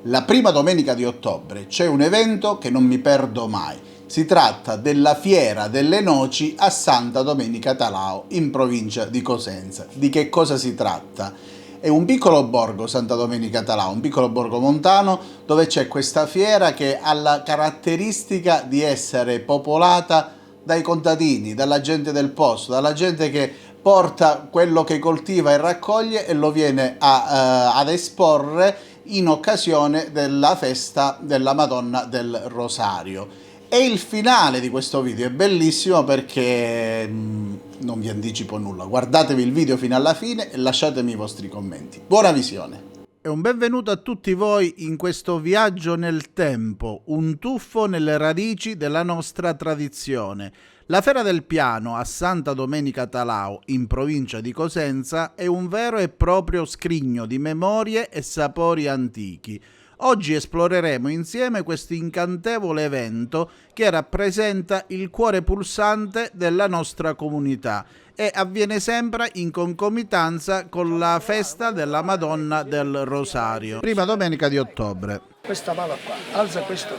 La prima domenica di ottobre c'è un evento che non mi perdo mai. Si tratta della Fiera delle Noci a Santa Domenica Talao, in provincia di Cosenza. Di che cosa si tratta? È un piccolo borgo, Santa Domenica Talao, un piccolo borgo montano dove c'è questa fiera che ha la caratteristica di essere popolata dai contadini, dalla gente del posto, dalla gente che porta quello che coltiva e raccoglie e lo viene ad esporre in occasione della festa della Madonna del Rosario. E il finale di questo video è bellissimo perché non vi anticipo nulla. Guardatevi il video fino alla fine e lasciatemi i vostri commenti. Buona visione! E un benvenuto a tutti voi in questo viaggio nel tempo, un tuffo nelle radici della nostra tradizione. La Fiera del Piano a Santa Domenica Talao, in provincia di Cosenza, è un vero e proprio scrigno di memorie e sapori antichi. Oggi esploreremo insieme questo incantevole evento che rappresenta il cuore pulsante della nostra comunità e avviene sempre in concomitanza con la festa della Madonna del Rosario, prima domenica di ottobre. Questa palla qua, alza questo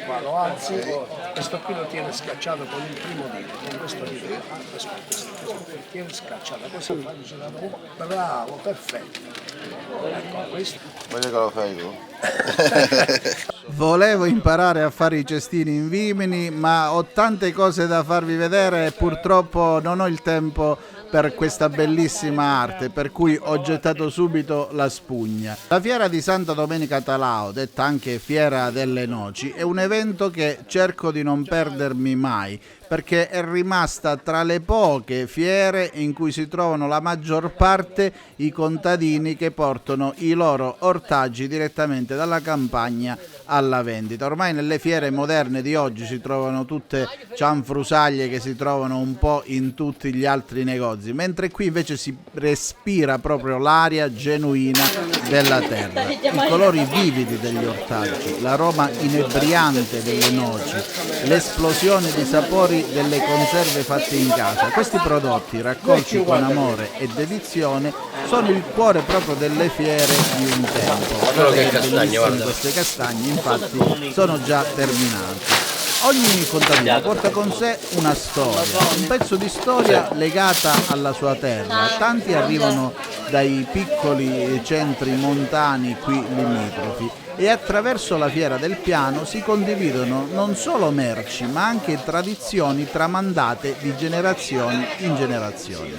qua, lo alzi, questo qui lo tiene scacciato con il primo dito, con questo dito, questo tiene scacciato, così fai girato un po', bravo, perfetto. Ecco, questo. Voglio che lo fai tu. Volevo imparare a fare i cestini in vimini, ma ho tante cose da farvi vedere e purtroppo non ho il tempo per questa bellissima arte, per cui ho gettato subito la spugna. La Fiera di Santa Domenica Talao, detta anche Fiera delle Noci, è un evento che cerco di non perdermi mai, perché è rimasta tra le poche fiere in cui si trovano la maggior parte i contadini che portano i loro ortaggi direttamente dalla campagna alla vendita. Ormai nelle fiere moderne di oggi si trovano tutte cianfrusaglie che si trovano un po' in tutti gli altri negozi, mentre qui invece si respira proprio l'aria genuina della terra, i colori vividi degli ortaggi, l'aroma inebriante delle noci, l'esplosione di sapori delle conserve fatte in casa. Questi prodotti raccolti con amore e dedizione sono il cuore proprio delle fiere di un tempo. Queste castagne infatti sono già terminate. Ogni contadino porta con sé una storia, un pezzo di storia legata alla sua terra. Tanti arrivano dai piccoli centri montani qui limitrofi e attraverso la Fiera del Piano si condividono non solo merci ma anche tradizioni tramandate di generazioni in generazioni.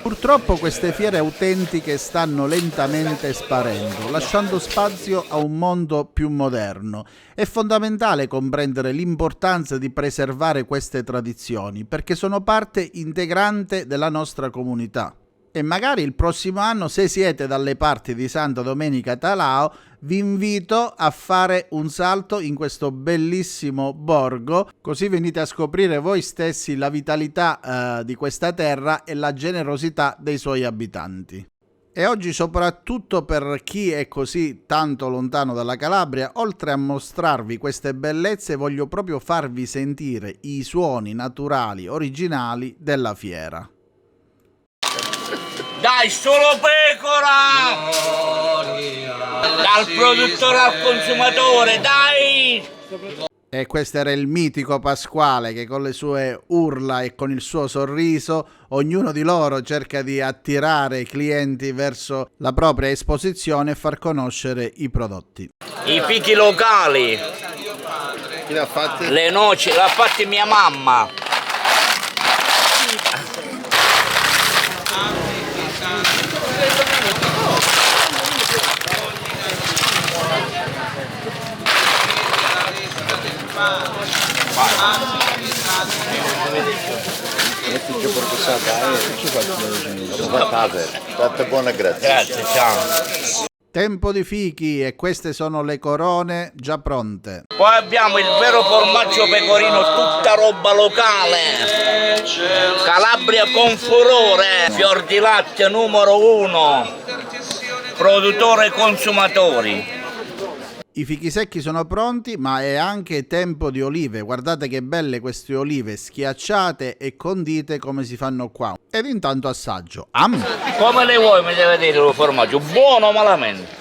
Purtroppo queste fiere autentiche stanno lentamente sparendo, lasciando spazio a un mondo più moderno. È fondamentale comprendere l'importanza di preservare queste tradizioni perché sono parte integrante della nostra comunità. E magari il prossimo anno, se siete dalle parti di Santa Domenica Talao, vi invito a fare un salto in questo bellissimo borgo, così venite a scoprire voi stessi la vitalità di questa terra e la generosità dei suoi abitanti. E oggi, soprattutto per chi è così tanto lontano dalla Calabria, oltre a mostrarvi queste bellezze, voglio proprio farvi sentire i suoni naturali, originali della fiera. Dai, solo pecora! Dal produttore al consumatore, dai! E questo era il mitico Pasquale che con le sue urla e con il suo sorriso, ognuno di loro cerca di attirare i clienti verso la propria esposizione e far conoscere i prodotti. I fichi locali. Chi l'ha fatto? Le noci, l'ha fatti mia mamma. Fatta buona, grazie. Grazie, ciao. Tempo di fichi e queste sono le corone già pronte. Poi abbiamo il vero formaggio pecorino, tutta roba locale. Calabria con furore, fior di latte numero 1, produttore consumatori. I fichi secchi sono pronti, ma è anche tempo di olive. Guardate che belle queste olive schiacciate e condite come si fanno qua. Ed intanto assaggio. Come le vuoi mi deve dire il formaggio? Buono o malamente?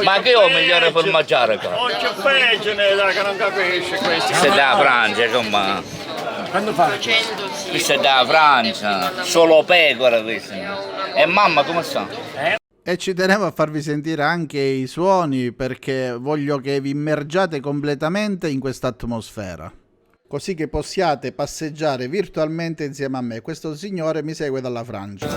Ma che ho migliore formaggiare qua? Oggi è peggio, che non capisci questo. Questo è da Francia, insomma. Quando faccio? Questo è da Francia. Solo pecora questo. E mamma come sta? E ci tenevo a farvi sentire anche i suoni perché voglio che vi immergiate completamente in questa atmosfera, così che possiate passeggiare virtualmente insieme a me. Questo signore mi segue dalla Francia.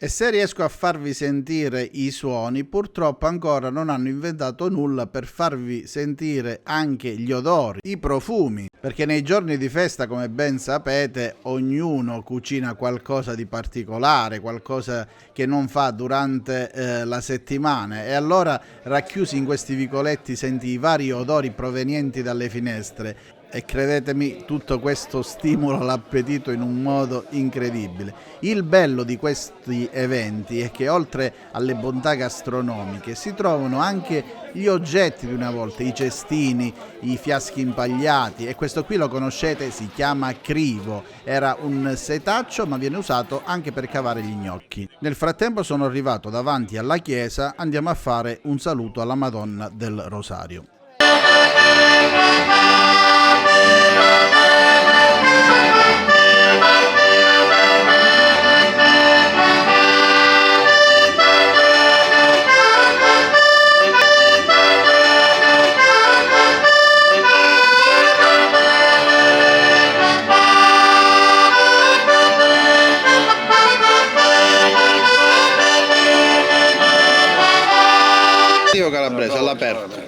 E se riesco a farvi sentire i suoni, purtroppo ancora non hanno inventato nulla per farvi sentire anche gli odori, i profumi, perché nei giorni di festa, come ben sapete, ognuno cucina qualcosa di particolare, qualcosa che non fa durante la settimana, e allora racchiusi in questi vicoletti senti i vari odori provenienti dalle finestre. E credetemi, tutto questo stimola l'appetito in un modo incredibile. Il bello di questi eventi è che oltre alle bontà gastronomiche si trovano anche gli oggetti di una volta, i cestini, i fiaschi impagliati, e questo qui lo conoscete, si chiama crivo. Era un setaccio ma viene usato anche per cavare gli gnocchi. Nel frattempo sono arrivato davanti alla chiesa, andiamo a fare un saluto alla Madonna del Rosario. Io calabrese all'aperto.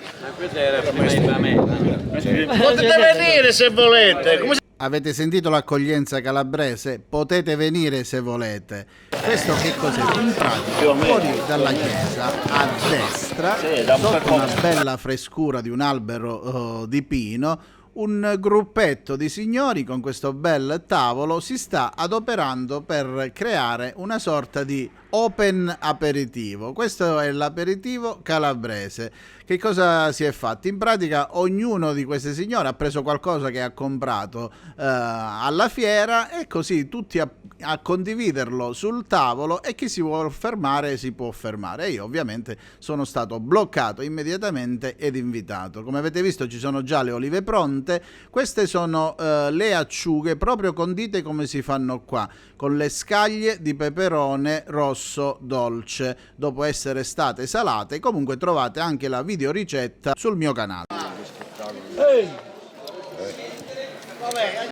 Potete venire se volete. Avete sentito l'accoglienza calabrese? Potete venire se volete. Questo che cos'è? In pratica, fuori dalla chiesa, a destra, sotto una bella frescura di un albero di pino, un gruppetto di signori con questo bel tavolo si sta adoperando per creare una sorta di open aperitivo. Questo è l'aperitivo calabrese. Che cosa si è fatto? In pratica ognuno di queste signore ha preso qualcosa che ha comprato alla fiera, e così tutti a condividerlo sul tavolo, e chi si vuole fermare si può fermare. E io ovviamente sono stato bloccato immediatamente ed invitato. Come avete visto ci sono già le olive pronte. Queste sono le acciughe proprio condite come si fanno qua, con le scaglie di peperone rosso dolce dopo essere state salate. Comunque trovate anche la video ricetta sul mio canale.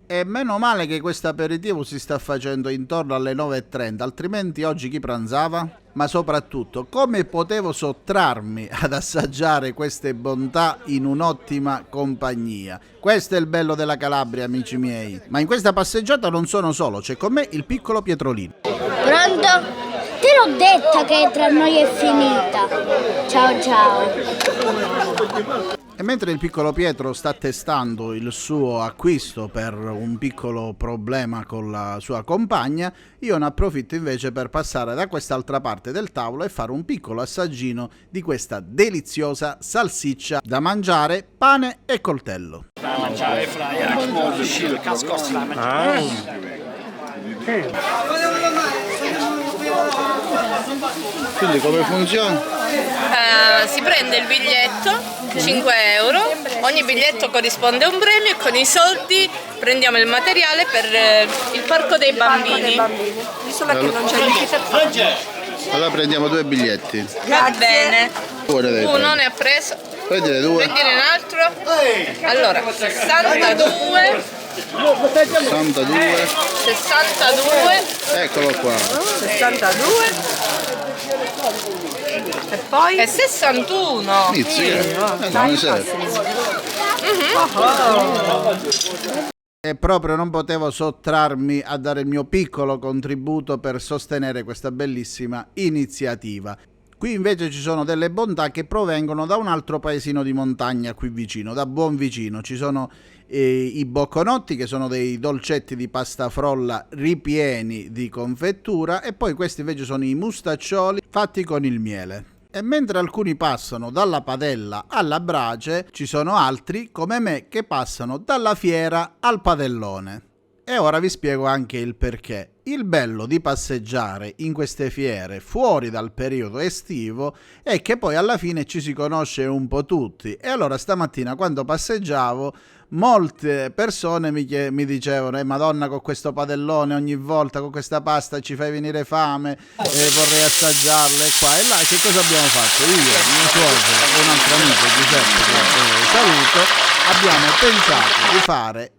E meno male che questo aperitivo si sta facendo intorno alle 9:30, altrimenti oggi chi pranzava? Ma soprattutto, come potevo sottrarmi ad assaggiare queste bontà in un'ottima compagnia? Questo è il bello della Calabria, amici miei. Ma in questa passeggiata non sono solo, c'è con me il piccolo Pietrolino. Pronto? Te l'ho detta che tra noi è finita. Ciao ciao. E mentre il piccolo Pietro sta testando il suo acquisto per un piccolo problema con la sua compagna, io ne approfitto invece per passare da quest'altra parte del tavolo e fare un piccolo assaggino di questa deliziosa salsiccia da mangiare, pane e coltello. Quindi come funziona? Si prende il biglietto, 5 euro, ogni biglietto corrisponde a un premio, e con i soldi prendiamo il materiale per il parco dei bambini. Solo che non c'è Allora prendiamo 2 biglietti. Va bene. Uno ne ha preso. Prendine 2. Prendine un altro. Allora, 62. 62. 62. Eccolo qua. 62 e poi E 61. Inizia. Non mi serve. E proprio non potevo sottrarmi a dare il mio piccolo contributo per sostenere questa bellissima iniziativa. Qui invece ci sono delle bontà che provengono da un altro paesino di montagna qui vicino, da Buonvicino. Ci sono i bocconotti, che sono dei dolcetti di pasta frolla ripieni di confettura, e poi questi invece sono i mustaccioli fatti con il miele. E mentre alcuni passano dalla padella alla brace, ci sono altri come me che passano dalla fiera al padellone. E ora vi spiego anche il perché. Il bello di passeggiare in queste fiere fuori dal periodo estivo è che poi alla fine ci si conosce un po' tutti. E allora stamattina, quando passeggiavo, molte persone mi dicevano: Madonna, con questo padellone ogni volta, con questa pasta ci fai venire fame, vorrei assaggiarla, e qua e là. Che cosa abbiamo fatto? Io, mio suocero e un altro amico, Giuseppe, che saluto, abbiamo pensato di fare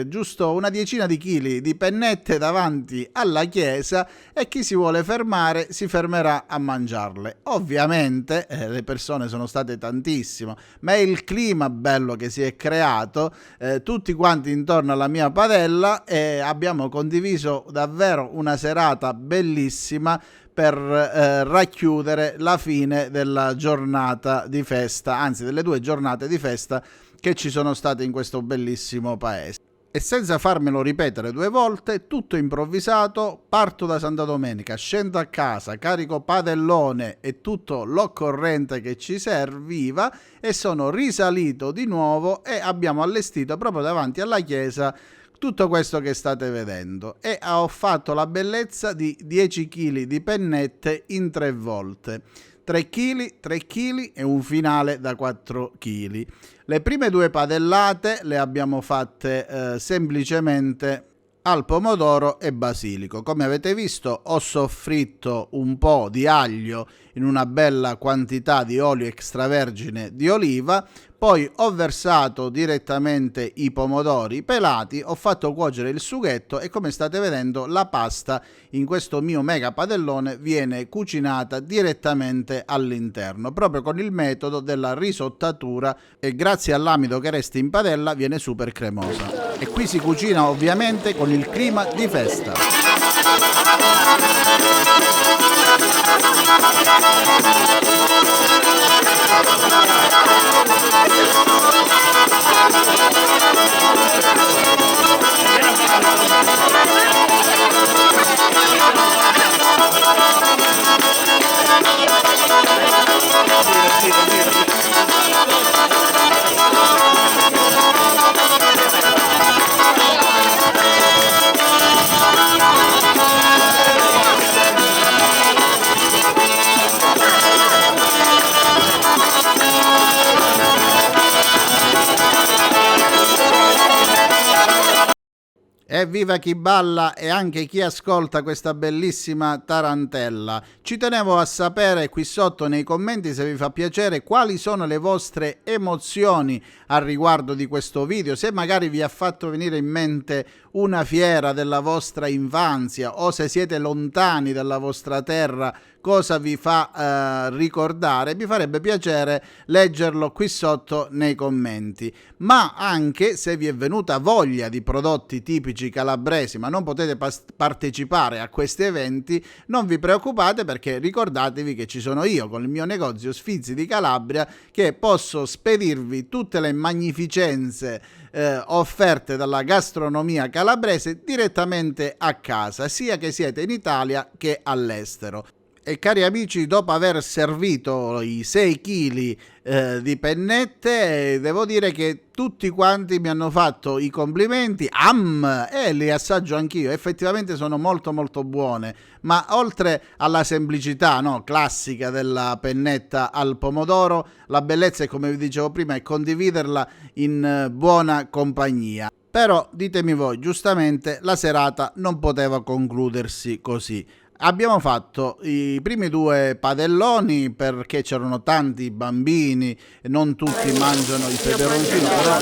giusto una decina di chili di pennette davanti alla chiesa, e chi si vuole fermare si fermerà a mangiarle. Ovviamente le persone sono state tantissime, ma è il clima bello che si è creato, tutti quanti intorno alla mia padella, e abbiamo condiviso davvero una serata bellissima per racchiudere la fine della giornata di festa, anzi delle 2 giornate di festa che ci sono state in questo bellissimo paese. E senza farmelo ripetere 2 volte, tutto improvvisato, parto da Santa Domenica, scendo a casa, carico padellone e tutto l'occorrente che ci serviva, e sono risalito di nuovo e abbiamo allestito proprio davanti alla chiesa tutto questo che state vedendo, e ho fatto la bellezza di 10 kg di pennette in 3 volte. 3 kg e un finale da 4 kg. Le prime 2 padellate le abbiamo fatte semplicemente al pomodoro e basilico. Come avete visto, ho soffritto un po' di aglio in una bella quantità di olio extravergine di oliva, poi ho versato direttamente i pomodori pelati, ho fatto cuocere il sughetto, e come state vedendo la pasta in questo mio mega padellone viene cucinata direttamente all'interno, proprio con il metodo della risottatura, e grazie all'amido che resta in padella viene super cremosa. E qui si cucina ovviamente con il clima di festa. Evviva chi balla e anche chi ascolta questa bellissima tarantella. Ci tenevo a sapere qui sotto nei commenti, se vi fa piacere, quali sono le vostre emozioni al riguardo di questo video, se magari vi ha fatto venire in mente una fiera della vostra infanzia, o se siete lontani dalla vostra terra, cosa vi fa ricordare. Mi farebbe piacere leggerlo qui sotto nei commenti. Ma anche se vi è venuta voglia di prodotti tipici calabresi ma non potete partecipare a questi eventi, non vi preoccupate, perché ricordatevi che ci sono io con il mio negozio Sfizi di Calabria, che posso spedirvi tutte le magnificenze offerte dalla gastronomia calabrese direttamente a casa, sia che siete in Italia che all'estero. E cari amici, dopo aver servito i 6 kg di pennette, devo dire che tutti quanti mi hanno fatto i complimenti, e li assaggio anch'io, effettivamente sono molto molto buone, ma oltre alla semplicità, no, classica della pennetta al pomodoro, la bellezza, come vi dicevo prima, è condividerla in buona compagnia. Però ditemi voi, giustamente la serata non poteva concludersi così. Abbiamo fatto i primi 2 padelloni perché c'erano tanti bambini, non tutti mangiano il peperoncino, però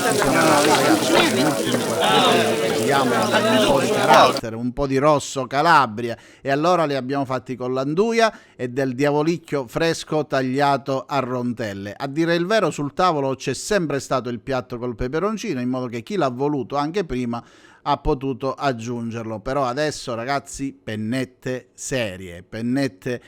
diamo un po' di carattere, un po' di rosso Calabria, e allora li abbiamo fatti con l'anduia e del diavolicchio fresco tagliato a rondelle. A dire il vero, sul tavolo c'è sempre stato il piatto col peperoncino, in modo che chi l'ha voluto anche prima ha potuto aggiungerlo. Però adesso, ragazzi, pennette serie, pennette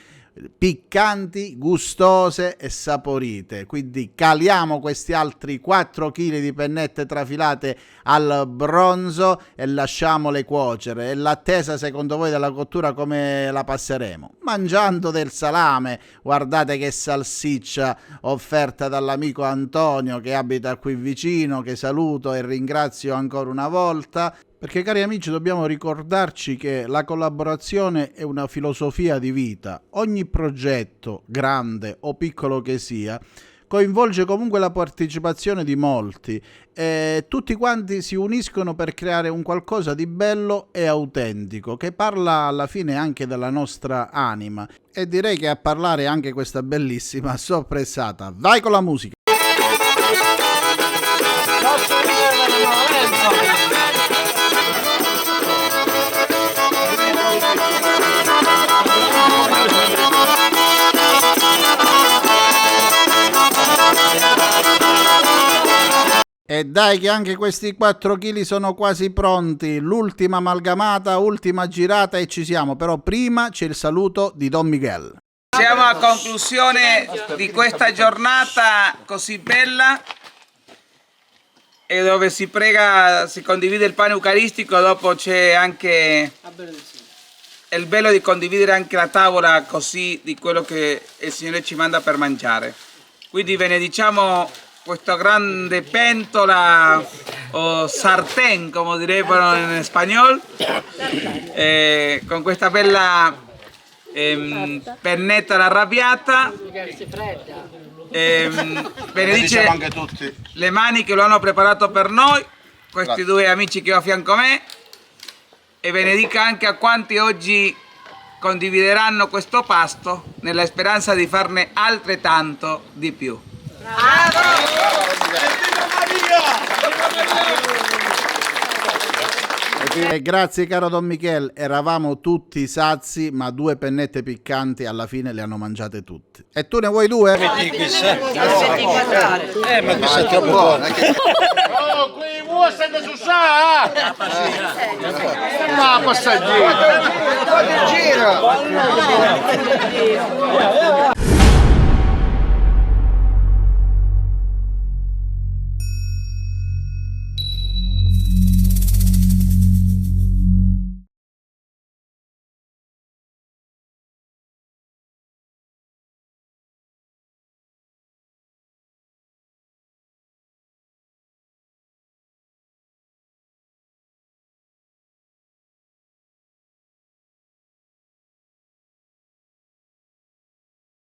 piccanti, gustose e saporite. Quindi caliamo questi altri 4 kg di pennette trafilate al bronzo e lasciamole cuocere. E l'attesa secondo voi della cottura come la passeremo? Mangiando del salame. Guardate che salsiccia offerta dall'amico Antonio che abita qui vicino, che saluto e ringrazio ancora una volta. Perché cari amici, dobbiamo ricordarci che la collaborazione è una filosofia di vita. Ogni progetto, grande o piccolo che sia, coinvolge comunque la partecipazione di molti e tutti quanti si uniscono per creare un qualcosa di bello e autentico che parla alla fine anche della nostra anima. E direi che a parlare anche questa bellissima sorpressata. Vai con la musica! E dai che anche questi 4 kg sono quasi pronti, l'ultima amalgamata, ultima girata e ci siamo, però prima c'è il saluto di Don Miguel. Siamo a conclusione di questa giornata così bella e dove si prega, si condivide il pane eucaristico, dopo c'è anche il bello di condividere anche la tavola così di quello che il Signore ci manda per mangiare. Quindi benediciamo questa grande pentola o sartén, come direbbero in spagnolo, con questa bella pennetta arrabbiata. Benedice anche tutti le mani che lo hanno preparato per noi, questi due amici che ho a fianco a me, e benedica anche a quanti oggi condivideranno questo pasto nella speranza di farne altrettanto di più. Grazie caro Don Michel, eravamo tutti sazi, ma 2 pennette piccanti alla fine le hanno mangiate tutte. E tu ne vuoi 2? Ma questa è troppo buona. Oh, qui vuoi stare su sa? Ma passaggio.